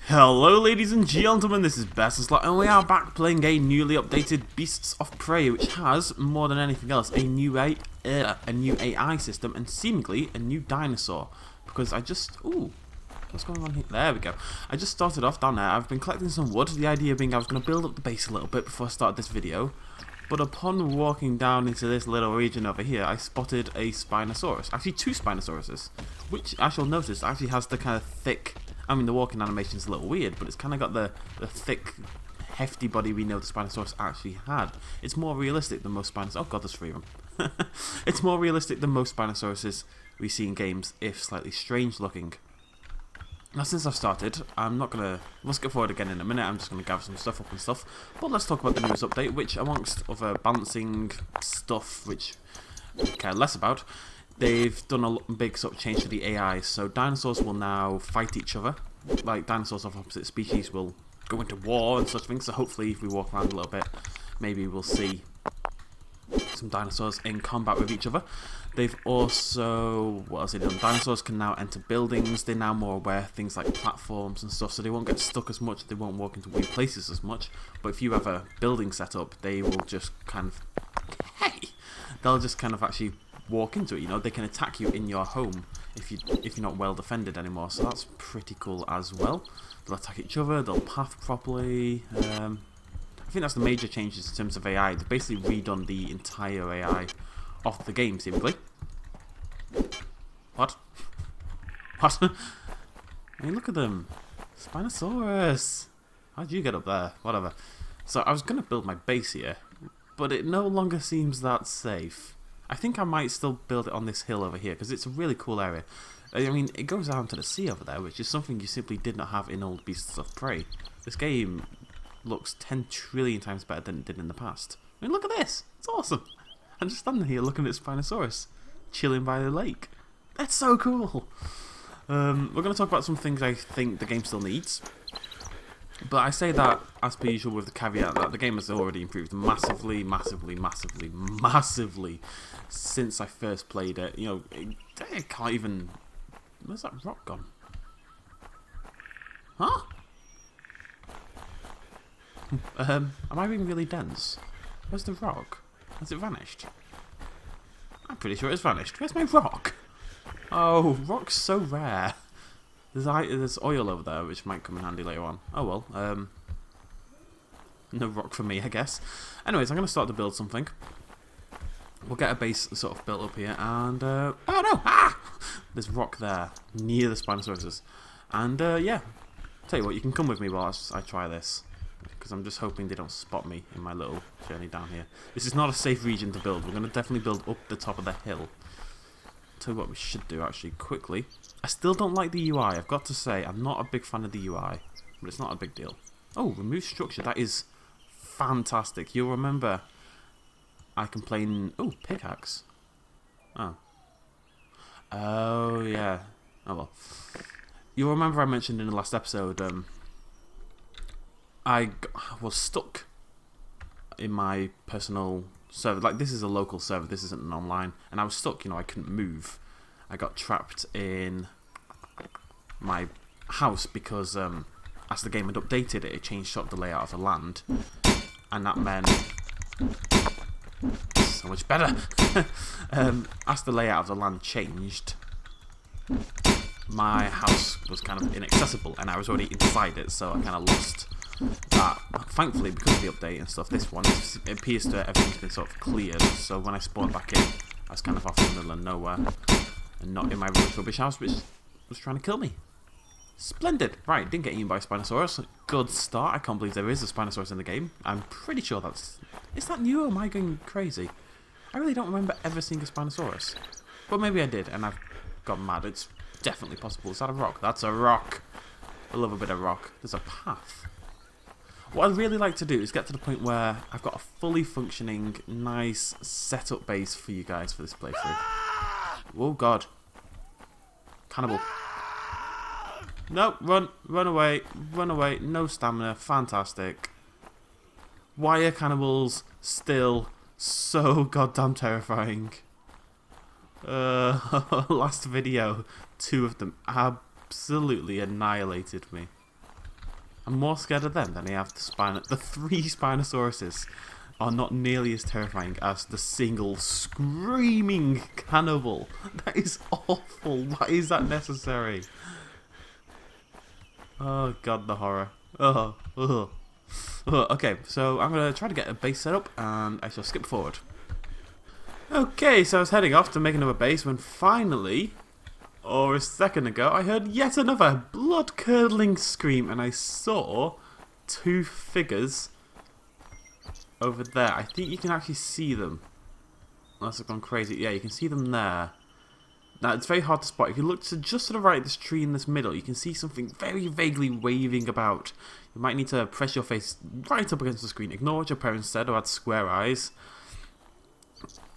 Hello ladies and gentlemen, this is Slot, and we are back playing a newly updated Beasts of Prey, which has, more than anything else, a new AI system and seemingly a new dinosaur. Because ooh, what's going on here? There we go. I just started off down there. I've been collecting some wood, the idea being I was going to build up the base a little bit before I started this video. But upon walking down into this little region over here, I spotted a Spinosaurus. Actually, two Spinosauruses, which I shall notice actually has the kind of thick... I mean, the walking animation is a little weird, but it's kind of got the thick, hefty body we know the Spinosaurus actually had. It's more realistic than most Spinosaurus. Oh god, there's three of them. It's more realistic than most Spinosauruses we see in games, if slightly strange looking. Now, since I've started, I'm not going to... Let's get forward again in a minute. I'm just going to gather some stuff up and stuff. But let's talk about the news update, which, amongst other balancing stuff, which I care less about, they've done a big sort of change to the AI. So dinosaurs will now fight each other. Like, dinosaurs of opposite species will go into war and such things. So hopefully, if we walk around a little bit, maybe we'll see some dinosaurs in combat with each other. They've also, what else have they done? Dinosaurs can now enter buildings. They're now more aware of things like platforms and stuff, so they won't get stuck as much. They won't walk into weird places as much. But if you have a building set up, they will just kind of, they'll just kind of actually walk into it. You know, they can attack you in your home if you're not well defended anymore. So that's pretty cool as well. They'll attack each other. They'll path properly. I think that's the major changes in terms of AI. They've basically redone the entire AI of the game, seemingly. What? What? I mean, look at them. Spinosaurus! How'd you get up there? Whatever. So, I was going to build my base here, but it no longer seems that safe. I think I might still build it on this hill over here, because it's a really cool area. I mean, it goes down to the sea over there, which is something you simply did not have in old Beasts of Prey. This game looks 10 trillion times better than it did in the past. I mean, look at this! It's awesome! I'm just standing here looking at Spinosaurus, chilling by the lake. That's so cool! We're going to talk about some things I think the game still needs. But I say that, as per usual, with the caveat that the game has already improved massively, massively, massively, massively since I first played it. You know, it can't even... Where's that rock gone? Huh? Am I being really dense? Where's the rock? Has it vanished? I'm pretty sure it's vanished. Where's my rock? Oh, rock's so rare. There's oil over there, which might come in handy later on. Oh well. No rock for me, I guess. Anyways, I'm going to start to build something. We'll get a base sort of built up here, and oh no! Ah! There's rock there near the Spinosauruses, and yeah. Tell you what, you can come with me while I try this, because I'm just hoping they don't spot me in my little journey down here. This is not a safe region to build. We're going to definitely build up the top of the hill. Tell you what we should do, actually, quickly. I still don't like the UI. I've got to say, I'm not a big fan of the UI, but it's not a big deal. Oh, remove structure. That is fantastic. You'll remember I complain... Oh, pickaxe. Oh. Oh, yeah. Oh, well. You'll remember I mentioned in the last episode, I was stuck in my personal server. Like, this is a local server, this isn't an online. And I was stuck, you know, I couldn't move. I got trapped in my house because as the game had updated it, it changed sort of the layout of the land. And that meant... so much better! As the layout of the land changed, my house was kind of inaccessible, and I was already inside it, so I kind of lost that. Thankfully, because of the update and stuff, this one, it appears to everything's been sort of cleared, so when I spawned back in, I was kind of off in the middle of nowhere, and not in my rubbish house, which was trying to kill me. Splendid! Right, didn't get eaten by a Spinosaurus. Good start. I can't believe there is a Spinosaurus in the game. I'm pretty sure that's... Is that new, or am I going crazy? I really don't remember ever seeing a Spinosaurus. But maybe I did, and I've got mad. It's definitely possible. Is that a rock? That's a rock. I love a bit of rock. There's a path. What I'd really like to do is get to the point where I've got a fully functioning, nice setup base for you guys for this playthrough. Oh god. Cannibal. No, run away, no stamina, fantastic. Why are cannibals still so goddamn terrifying? Last video, 2 of them absolutely annihilated me. I'm more scared of them than I have the three Spinosauruses are not nearly as terrifying as the single screaming cannibal. That is awful. Why is that necessary? Oh god, the horror. Okay, so I'm going to try to get a base set up and I shall skip forward. Okay, so I was heading off to make another base when finally, or a second ago, I heard yet another blood-curdling scream and I saw two figures over there. I think you can actually see them. Unless I've gone crazy. Yeah, you can see them there. Now, it's very hard to spot. If you look just to the right of this tree in this middle, you can see something very vaguely waving about. You might need to press your face right up against the screen. Ignore what your parents said or had square eyes.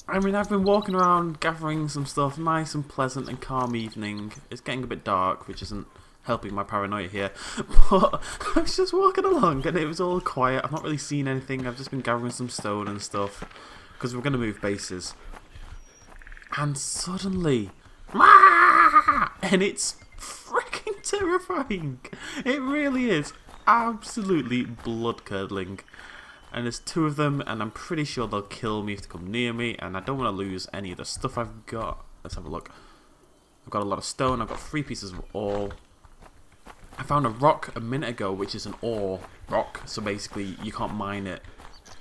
I mean, I've been walking around gathering some stuff. Nice and pleasant and calm evening. It's getting a bit dark, which isn't helping my paranoia here. But I was just walking along and it was all quiet. I've not really seen anything. I've just been gathering some stone and stuff. Because we're going to move bases. And suddenly... and it's freaking terrifying. It really is. Absolutely blood-curdling. And there's two of them, and I'm pretty sure they'll kill me if they come near me, and I don't want to lose any of the stuff I've got. Let's have a look. I've got a lot of stone, I've got 3 pieces of ore. I found a rock a minute ago, which is an ore rock, so basically you can't mine it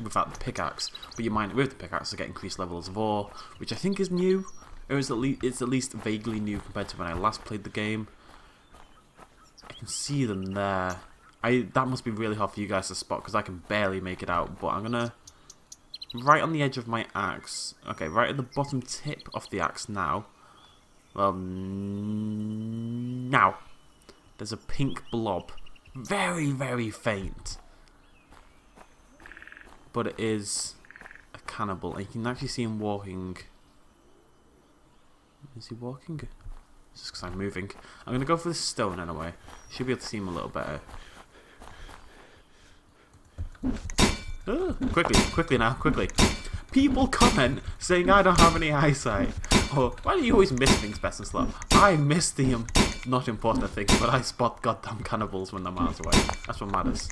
without the pickaxe, but you mine it with the pickaxe to get increased levels of ore, which I think is new, or it's at least vaguely new compared to when I last played the game. I can see them there. That must be really hard for you guys to spot because I can barely make it out, but I'm gonna right on the edge of my axe. Okay, right at the bottom tip of the axe now. Well, now there's a pink blob, very, very faint, but it is a cannibal, and you can actually see him walking. Is he walking? It's just because I'm moving. I'm gonna go for this stone anyway. Should be able to see him a little better. Quickly now, quickly. People comment saying I don't have any eyesight. Or, why do you always miss things, Best and Slow? I miss the not important things, but I spot goddamn cannibals when they're miles away. That's what matters.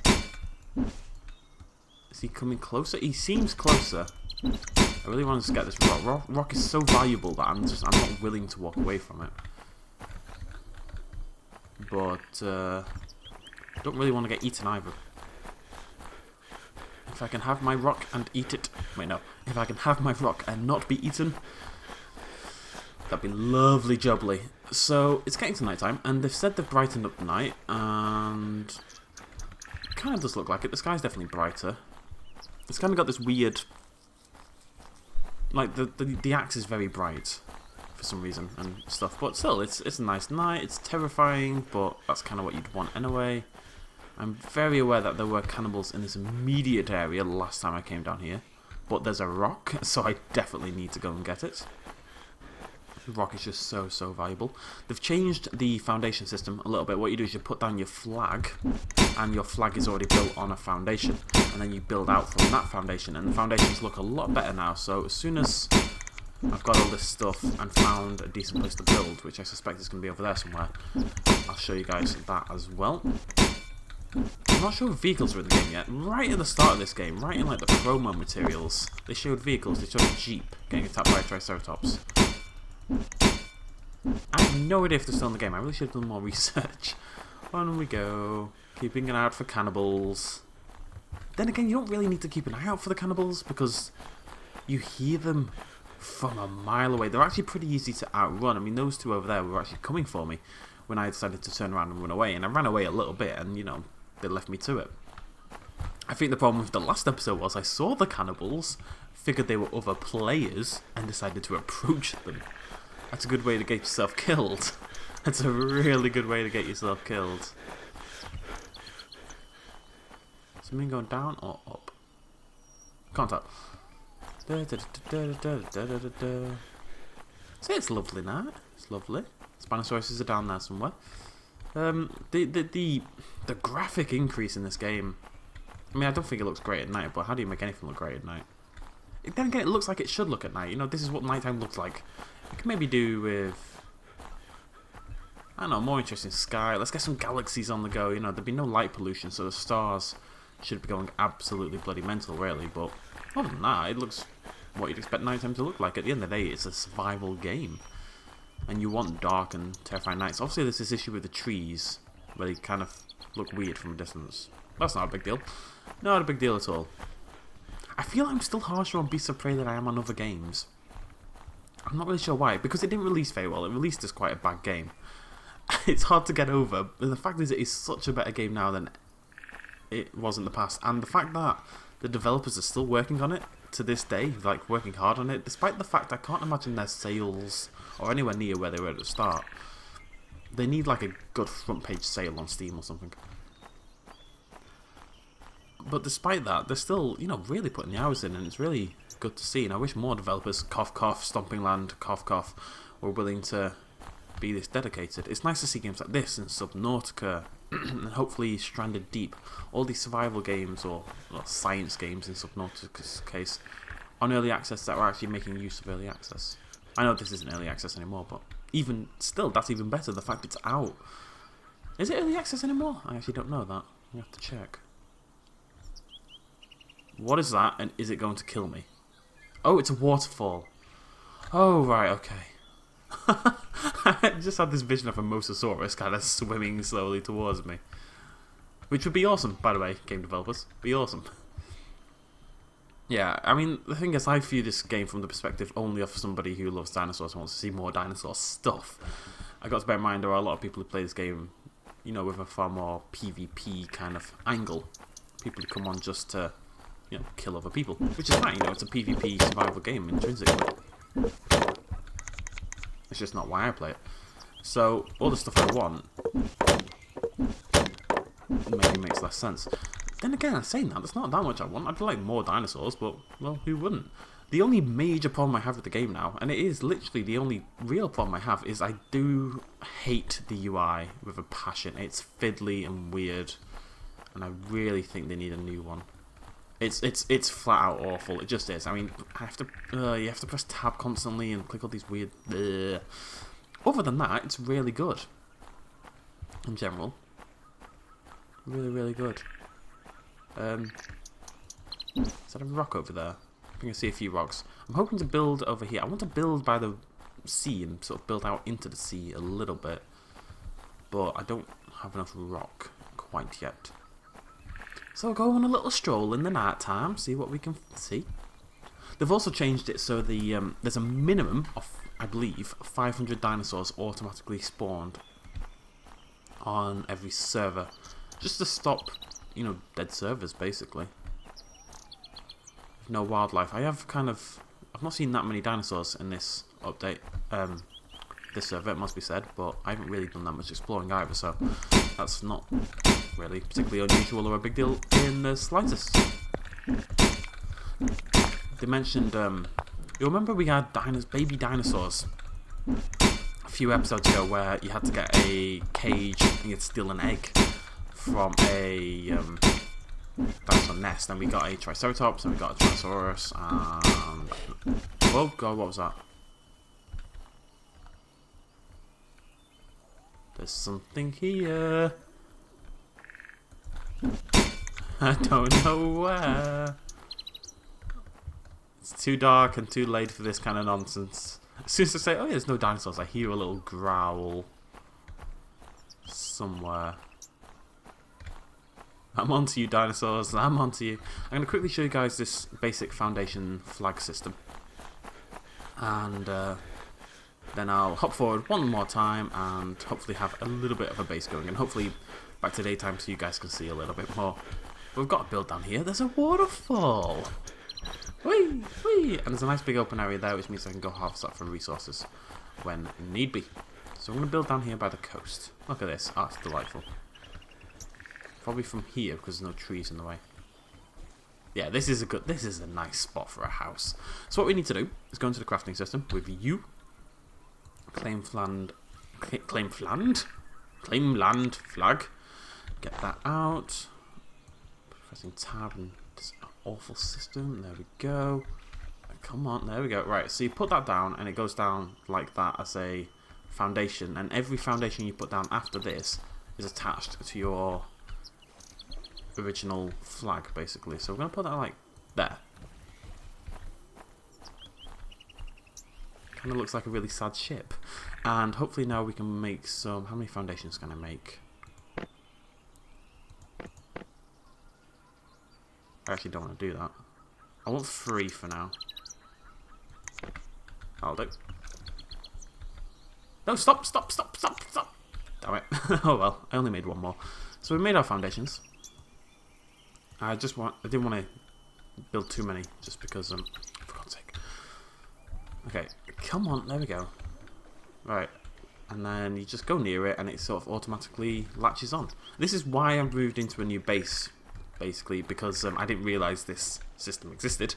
Is he coming closer? He seems closer. I really want to just get this rock. Rock is so valuable that I'm not willing to walk away from it. But, don't really want to get eaten either. If I can have my rock and eat it... Wait, no. If I can have my rock and not be eaten, that'd be lovely jubbly. So, it's getting to night time, and they've said they've brightened up the night, and... it kind of does look like it. The sky's definitely brighter. It's kind of got this weird... like, the axe is very bright for some reason and stuff. But still, it's a nice night. It's terrifying, but that's kind of what you'd want anyway. I'm very aware that there were cannibals in this immediate area last time I came down here. But there's a rock, so I definitely need to go and get it. The rock is just so, so valuable. They've changed the foundation system a little bit. What you do is you put down your flag, and your flag is already built on a foundation. And then you build out from that foundation, and the foundations look a lot better now. So as soon as I've got all this stuff and found a decent place to build, which I suspect is going to be over there somewhere, I'll show you guys that as well. I'm not sure if vehicles are in the game yet. Right at the start of this game, right in like the promo materials, they showed vehicles. They showed a Jeep getting attacked by a Triceratops. I have no idea if they're still in the game. I really should have done more research. On we go. Keeping an eye out for cannibals. Then again, you don't really need to keep an eye out for the cannibals because you hear them from a mile away. They're actually pretty easy to outrun. I mean, those two over there were actually coming for me when I decided to turn around and run away. And I ran away a little bit and, you know, they left me to it. I think the problem with the last episode was I saw the cannibals, figured they were other players, and decided to approach them. That's a good way to get yourself killed. That's a really good way to get yourself killed. Something going down or up? Can't tell. See, it's lovely now. It's lovely. Spinosauruses are down there somewhere. The graphic increase in this game. I mean, I don't think it looks great at night, but how do you make anything look great at night? Then again, it looks like it should look at night. You know, this is what nighttime looks like. You can maybe do with I don't know, more interesting sky. Let's get some galaxies on the go. You know, there'd be no light pollution, so the stars should be going absolutely bloody mental, really. But other than that, it looks what you'd expect nighttime to look like. At the end of the day, it's a survival game, and you want dark and terrifying nights. Obviously, there's this issue with the trees, where they kind of look weird from a distance. That's not a big deal. Not a big deal at all. I feel I'm still harsher on Beasts of Prey than I am on other games. I'm not really sure why, because it didn't release very well. It released as quite a bad game. It's hard to get over, but the fact is it is such a better game now than it was in the past. And the fact that the developers are still working on it to this day, like working hard on it, despite the fact I can't imagine their sales or anywhere near where they were at the start. They need like a good front page sale on Steam or something. But despite that, they're still, you know, really putting the hours in, and it's really good to see. And I wish more developers, cough cough, Stomping Land, cough cough, were willing to be this dedicated. It's nice to see games like this and Subnautica, and hopefully Stranded Deep, all these survival games or science games in Subnautica's case, on early access that are actually making use of early access. I know this isn't early access anymore, but even still, that's even better. The fact it's out. Is it early access anymore? I actually don't know that. You have to check. What is that, and is it going to kill me? Oh, it's a waterfall. Oh, right, okay. I just had this vision of a Mosasaurus kind of swimming slowly towards me. Which would be awesome, by the way, game developers. Be awesome. Yeah, I mean, the thing is, I view this game from the perspective only of somebody who loves dinosaurs and wants to see more dinosaur stuff. I got to bear in mind there are a lot of people who play this game, you know, with a far more PvP kind of angle. People who come on just to, you know, kill other people. Which is fine, you know, it's a PvP survival game intrinsically. It's just not why I play it. So, all the stuff I want maybe makes less sense. Then again, saying that, there's not that much I want. I'd like more dinosaurs, but, well, who wouldn't? The only major problem I have with the game now, and it is literally the only real problem I have, is I do hate the UI with a passion. It's fiddly and weird, and I really think they need a new one. It's flat out awful. It just is. I mean, you have to press tab constantly and click all these weird. Other than that, it's really good. In general, really, really good. Is that a rock over there? I think I see a few rocks. I'm hoping to build over here. I want to build by the sea and sort of build out into the sea a little bit, but I don't have enough rock quite yet. So we'll go on a little stroll in the night time, see what we can see. They've also changed it so there's a minimum of, I believe, 500 dinosaurs automatically spawned on every server, just to stop, you know, dead servers basically. No wildlife. I've not seen that many dinosaurs in this update. This server, it must be said, but I haven't really done that much exploring either, so that's not really particularly unusual or a big deal in the slightest. They mentioned, you remember we had baby dinosaurs a few episodes ago where you had to get a cage and you had to steal an egg from a dinosaur nest, and we got a Triceratops and we got a Tyrannosaurus and... oh god, what was that? There's something here. I don't know where. It's too dark and too late for this kind of nonsense. As soon as I say, oh yeah, there's no dinosaurs, I hear a little growl somewhere. I'm onto you, dinosaurs. I'm onto you. I'm going to quickly show you guys this basic foundation flag system. And then I'll hop forward one more time and hopefully have a little bit of a base going. And hopefully back to daytime so you guys can see a little bit more. But we've got a build down here. There's a waterfall. Whee! Whee! And there's a nice big open area there, which means I can go harvest that for resources when need be. So I'm going to build down here by the coast. Look at this. Oh, it's delightful. Probably from here because there's no trees in the way. Yeah, this is a nice spot for a house. So what we need to do is go into the crafting system with you. Claim land flag. Get that out. Pressing tab and this awful system. There we go. Come on, there we go. Right, so you put that down and it goes down like that as a foundation, and every foundation you put down after this is attached to your original flag, basically. So we're going to put that like there. Kind of looks like a really sad ship. And hopefully now we can make some... How many foundations can I make? I actually don't want to do that. I want 3 for now. I'll do. No, stop! Damn it. Oh well, I only made 1 more. So we made our foundations. I didn't want to build too many, just because, for God's sake. Okay, come on, there we go. Right, and then you just go near it and it sort of automatically latches on. This is why I moved into a new base, basically, because I didn't realise this system existed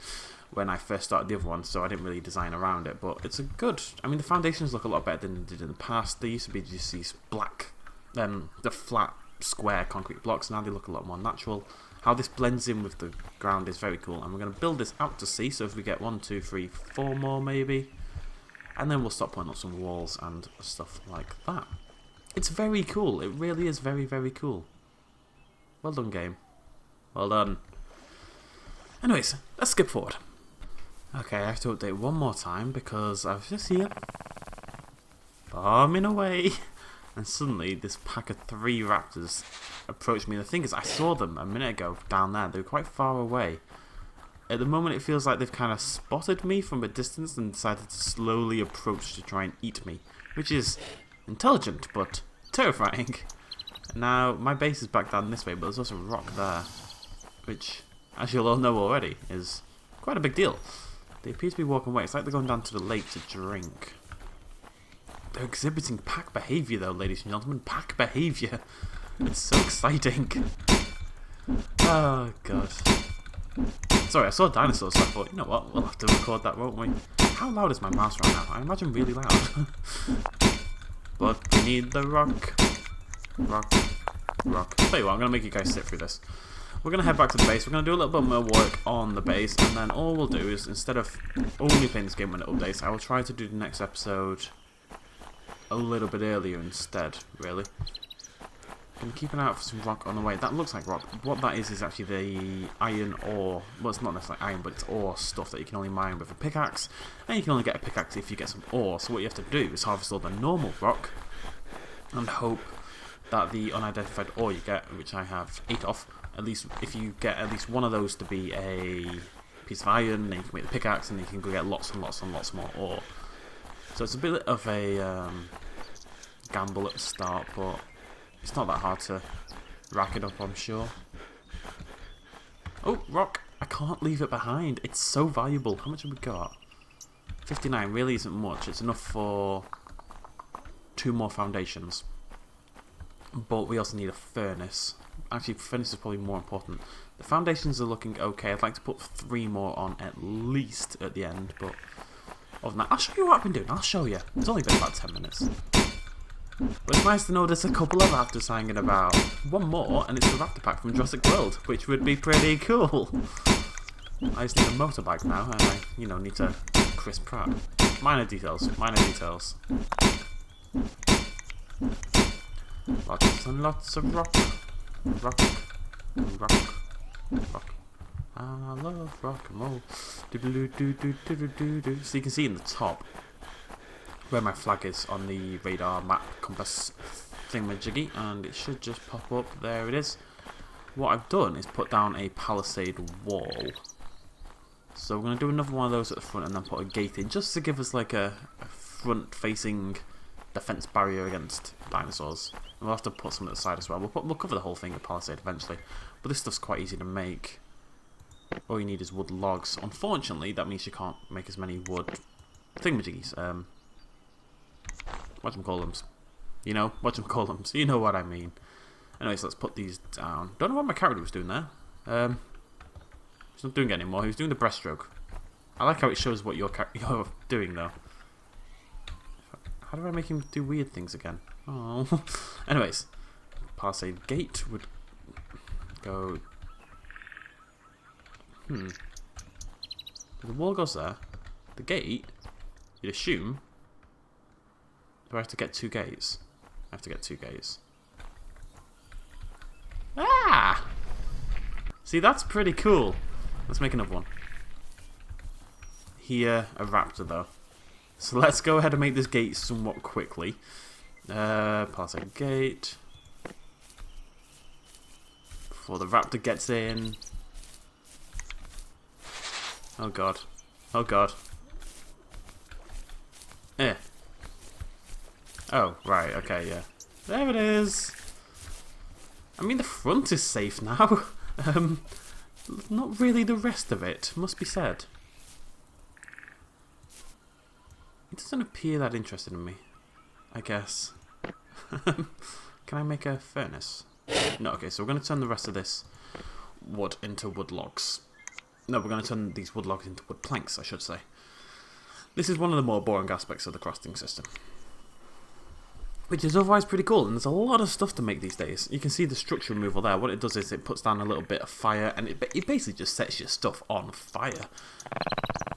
when I first started the other one, so I didn't really design around it, but it's a good... I mean, the foundations look a lot better than they did in the past. They used to be just these black, the flat, square concrete blocks. Now they look a lot more natural. How this blends in with the ground is very cool, and we're going to build this out to sea, so if we get 1, 2, 3, 4 more maybe, and then we'll stop putting up some walls and stuff like that. It's very cool. It really is very, very cool. Well done, game. Well done. Anyways, let's skip forward. Okay, I have to update one more time because I was just here farming away, and suddenly this pack of 3 raptors approached me. The thing is, I saw them a minute ago down there. They were quite far away. At the moment it feels like they've kind of spotted me from a distance and decided to slowly approach to try and eat me, which is intelligent but terrifying. Now my base is back down this way, but there's also a rock there, which, as you'll all know already, is quite a big deal. They appear to be walking away. It's like they're going down to the lake to drink. They're exhibiting pack behaviour though, ladies and gentlemen. Pack behaviour. It's so exciting. Oh god. Sorry, I saw dinosaurs, so I thought, you know what, we'll have to record that, won't we? How loud is my mouse right now? I imagine really loud. But we need the rock. Rock. Tell you what, I'm going to make you guys sit through this. We're going to head back to the base. We're going to do a little bit more work on the base, and then all we'll do is, instead of only playing this game when it updates, I will try to do the next episode a little bit earlier instead, really. I'm keeping an eye out for some rock on the way. That looks like rock. What that is actually the iron ore. Well, it's not necessarily iron, but it's ore stuff that you can only mine with a pickaxe. And you can only get a pickaxe if you get some ore. So what you have to do is harvest all the normal rock and hope that the unidentified ore you get, which I have 8 of, at least if you get at least one of those to be a piece of iron, then you can make the pickaxe, and then you can go get lots and lots and lots more ore. So it's a bit of a gamble at the start, but it's not that hard to rack it up, I'm sure. Oh, rock! I can't leave it behind. It's so valuable. How much have we got? 59 really isn't much. It's enough for 2 more foundations. But we also need a furnace. Actually, furnace is probably more important. The foundations are looking okay. I'd like to put 3 more on at least at the end, but other than that, I'll show you what I've been doing. I'll show you. It's only been about 10 minutes. But it's nice to know there's a couple of raptors hanging about. 1 more, and it's the raptor pack from Jurassic World, which would be pretty cool. I just need a motorbike now, and I, you know, need to Chris Pratt. Minor details, minor details. Lots and lots of rock. Rock. Rock. Rock. I love rock and roll. So you can see in the top where my flag is on the radar map compass thingamajiggy, and it should just pop up. There it is. What I've done is put down a palisade wall. So we're going to do another one of those at the front and then put a gate in, just to give us like a front-facing defense barrier against dinosaurs. And we'll have to put some at the side as well. We'll cover the whole thing with palisade eventually, but this stuff's quite easy to make. All you need is wood logs. Unfortunately, that means you can't make as many wood thingamajiggies. Whatchamacallums. You know, whatchamacallums. You know what I mean. Anyways, let's put these down. Don't know what my character was doing there. He's not doing it anymore. He was doing the breaststroke. I like how it shows what you're doing, though. How do I make him do weird things again? Oh. Anyways, palisade gate would go... The wall goes there. The gate, you'd assume, Do I have to get 2 gates? I have to get 2 gates. Ah! See, that's pretty cool. Let's make another one. Here, a raptor though. So let's go ahead and make this gate somewhat quickly. Pass a gate. Before the raptor gets in. Oh god. Oh god. Eh. Oh, right, okay, yeah. There it is! I mean, the front is safe now. Not really the rest of it, must be said. It doesn't appear that interested in me, I guess. Can I make a furnace? No, okay, so we're going to turn the rest of this wood into wood logs. No, we're going to turn these wood logs into wood planks, I should say. This is one of the more boring aspects of the crafting system, which is otherwise pretty cool, and there's a lot of stuff to make these days. You can see the structure removal there. What it does is it puts down a little bit of fire, and it basically just sets your stuff on fire.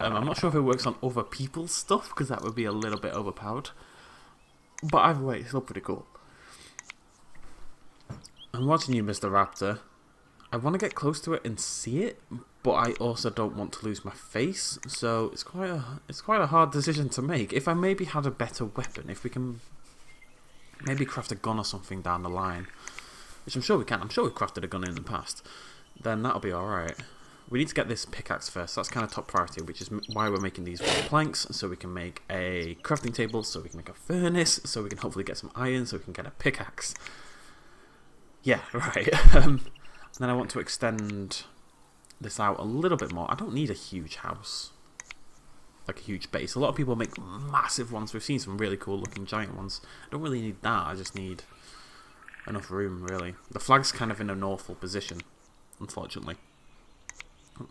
I'm not sure if it works on other people's stuff, because that would be a little bit overpowered. But either way, it's still pretty cool. I'm watching you, Mr. Raptor. I want to get close to it and see it, but I also don't want to lose my face, so it's quite a hard decision to make. If I maybe had a better weapon, if we can maybe craft a gun or something down the line, which I'm sure we can. I'm sure we've crafted a gun in the past. Then that'll be alright. We need to get this pickaxe first. That's kind of top priority, which is why we're making these planks, so we can make a crafting table, so we can make a furnace, so we can hopefully get some iron, so we can get a pickaxe. Yeah, right. And then I want to extend this out a little bit more. I don't need a huge house, like a huge base. A lot of people make massive ones. We've seen some really cool looking giant ones. I don't really need that. I just need enough room, really. The flag's kind of in an awful position, unfortunately.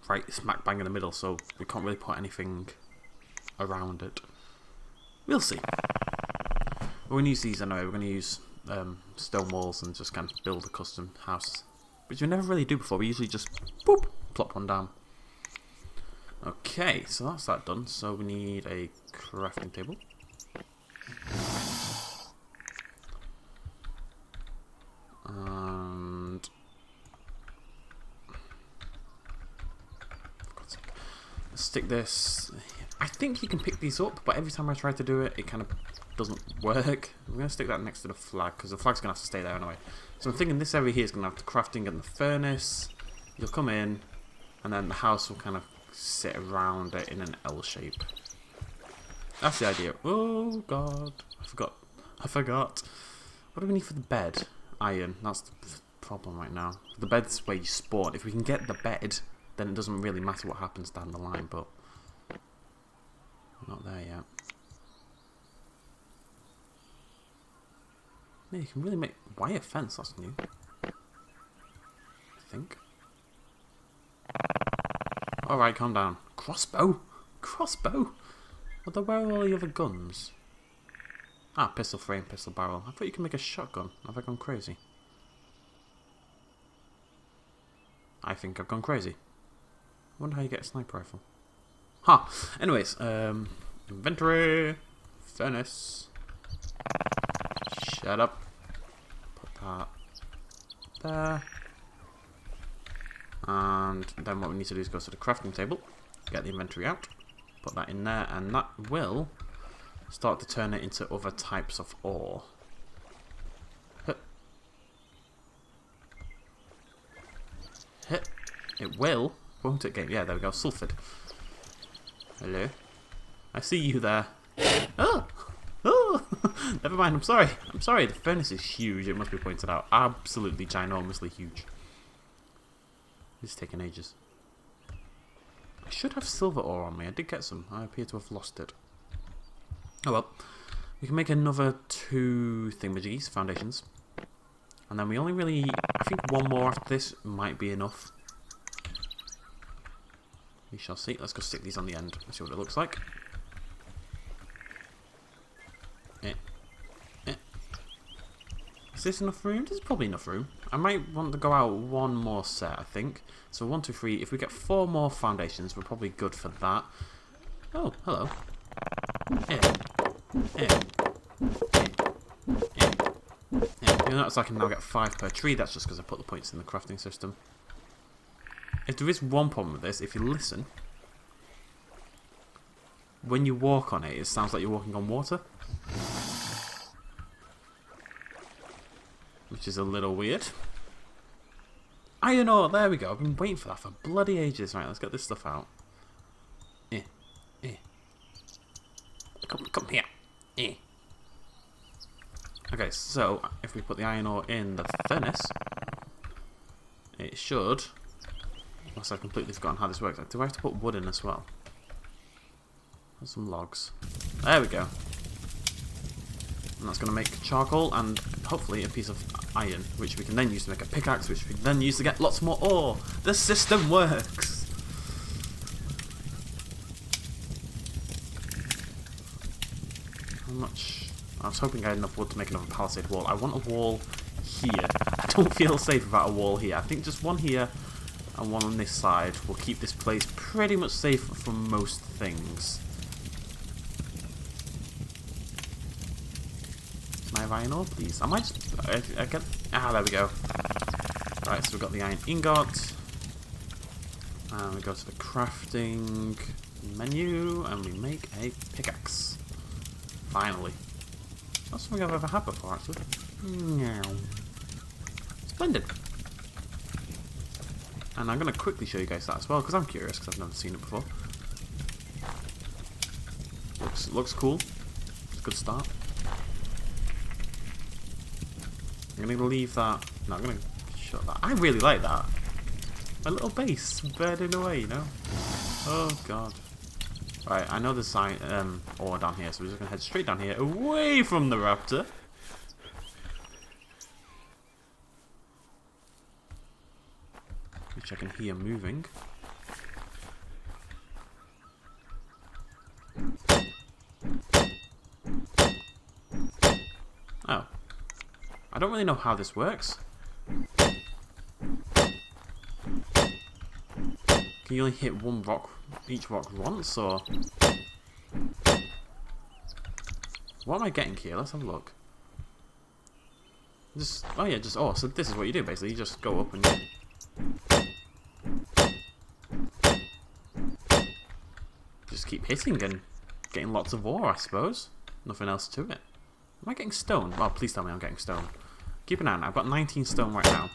Right smack bang in the middle, so we can't really put anything around it. We'll see. We're going to use these anyway. We're going to use stone walls and just kind of build a custom house, which we never really do before. We usually just boop, plop one down. Okay, so that's that done. So we need a crafting table. And let's stick this. I think you can pick these up, but every time I try to do it, it kind of doesn't work. I'm going to stick that next to the flag, because the flag's going to have to stay there anyway. So I'm thinking this area here is going to have the crafting and the furnace. You'll come in, and then the house will kind of sit around it in an L shape. That's the idea. Oh god, I forgot. What do we need for the bed? Iron. That's the problem right now. The bed's where you spawn. If we can get the bed, then it doesn't really matter what happens down the line, but we're not there yet. Yeah, you can really make wire fence. That's new, I think. Alright, calm down. Crossbow? Crossbow? Well, where are all the other guns? Ah, pistol frame, pistol barrel. I thought you could make a shotgun. Have I gone crazy? I think I've gone crazy. I wonder how you get a sniper rifle. Ha! Huh. Anyways, inventory. Furnace. Shut up. Put that there. And then what we need to do is go to the crafting table, get the inventory out, put that in there, and that will start to turn it into other types of ore. It will, won't it, game? Yeah, there we go, sulfid. Hello. I see you there. Oh! Oh! Never mind, I'm sorry. I'm sorry, the furnace is huge, it must be pointed out. Absolutely ginormously huge. It's taking ages. I should have silver ore on me. I did get some. I appear to have lost it. Oh well. We can make another 2 thingamajiggies, foundations. And then we only really... I think one more after this might be enough. We shall see. Let's go stick these on the end and see what it looks like. Is this enough room? This is probably enough room. I might want to go out one more set, I think. So 1, 2, 3. If we get 4 more foundations, we're probably good for that. Oh, hello. In. In. You notice I can now get 5 per tree. That's just because I put the points in the crafting system. If there is one problem with this, if you listen, when you walk on it, it sounds like you're walking on water. Which is a little weird. Iron ore, there we go. I've been waiting for that for bloody ages. Right, let's get this stuff out. Come here. Okay, so if we put the iron ore in the furnace, it should. Unless I've completely forgotten how this works. Do I have to put wood in as well? There's some logs. There we go. And that's going to make charcoal and hopefully a piece of iron, which we can then use to make a pickaxe, which we can then use to get lots more ore. The system works! How much? I was hoping I had enough wood to make another palisade wall. I want a wall here. I don't feel safe without a wall here. I think just one here and one on this side will keep this place pretty much safe from most things. Can I have iron ore, please? I might just... I get... Ah, there we go. Right, so we've got the iron ingot. And we go to the crafting menu and we make a pickaxe. Finally. Not something I've ever had before, actually. Meow. Splendid. And I'm going to quickly show you guys that as well, because I'm curious, because I've never seen it before. Looks cool. It's a good start. I'm going to leave that... No, I'm going to shut that. I really like that. My little base birding away, you know? Oh, God. Right, I know there's ore down here, so we're just going to head straight down here, away from the raptor. Which I can hear moving. Oh. I don't really know how this works. Can you only hit one rock, each rock once, or... What am I getting here? Let's have a look. Just, oh yeah, just, oh, so this is what you do basically, you just go up and just keep hitting and getting lots of ore, I suppose. Nothing else to it. Am I getting stone? Well, please tell me I'm getting stone. Keep an eye on it, I've got 19 stone right now.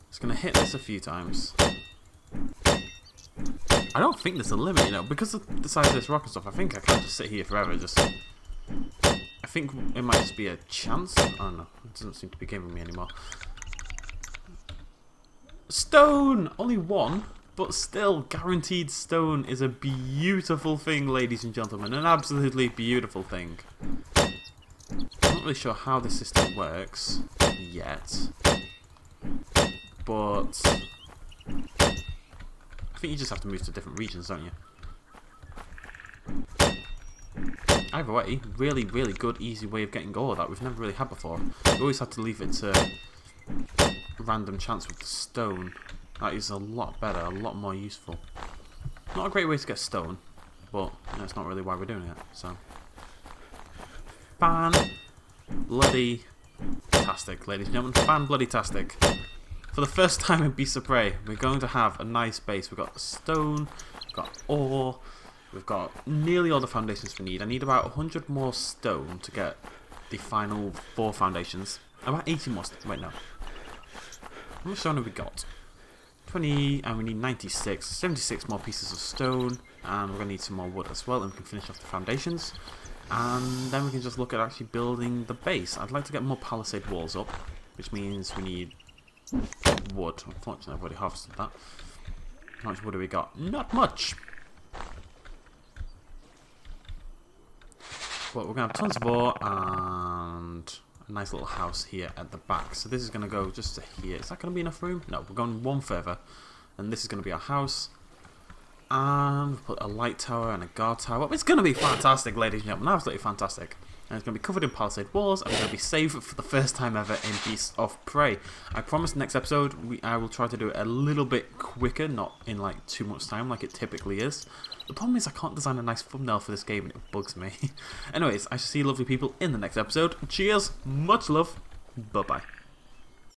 Just gonna hit this a few times. I don't think there's a limit, you know, because of the size of this rock and stuff. I think I can just sit here forever. Just, I think it might just be a chance. Oh no, it doesn't seem to be giving me anymore. Stone, only one, but still, guaranteed stone is a beautiful thing, ladies and gentlemen, an absolutely beautiful thing. I'm not really sure how the system works yet. But I think you just have to move to different regions, don't you? Either way, really, really good, easy way of getting ore that we've never really had before. We always have to leave it to random chance with the stone. That is a lot better, a lot more useful. Not a great way to get stone, but you know, it's not really why we're doing it. So, fan-bloody-tastic, ladies and gentlemen. Fan-bloody-tastic. For the first time in Beasts of Prey, we're going to have a nice base. We've got stone, we've got ore, we've got nearly all the foundations we need. I need about 100 more stone to get the final 4 foundations. About 80 more wait, no. How much stone have we got? 20, and we need 96. 76 more pieces of stone, and we're going to need some more wood as well, and we can finish off the foundations. And then we can just look at actually building the base. I'd like to get more palisade walls up, which means we need wood. Unfortunately, I've already harvested that. How much wood have we got? Not much! But we're going to have tons of ore and a nice little house here at the back. So this is going to go just to here. Is that going to be enough room? No, we're going one further. And this is going to be our house. And we'll put a light tower and a guard tower. It's going to be fantastic, ladies and gentlemen. Absolutely fantastic. and it's going to be covered in palisade walls, and it's going to be safe for the first time ever in Beasts of Prey. I promise next episode I will try to do it a little bit quicker, not in like too much time like it typically is. The problem is I can't design a nice thumbnail for this game and it bugs me. Anyways, I shall see you lovely people in the next episode. Cheers, much love, bye bye.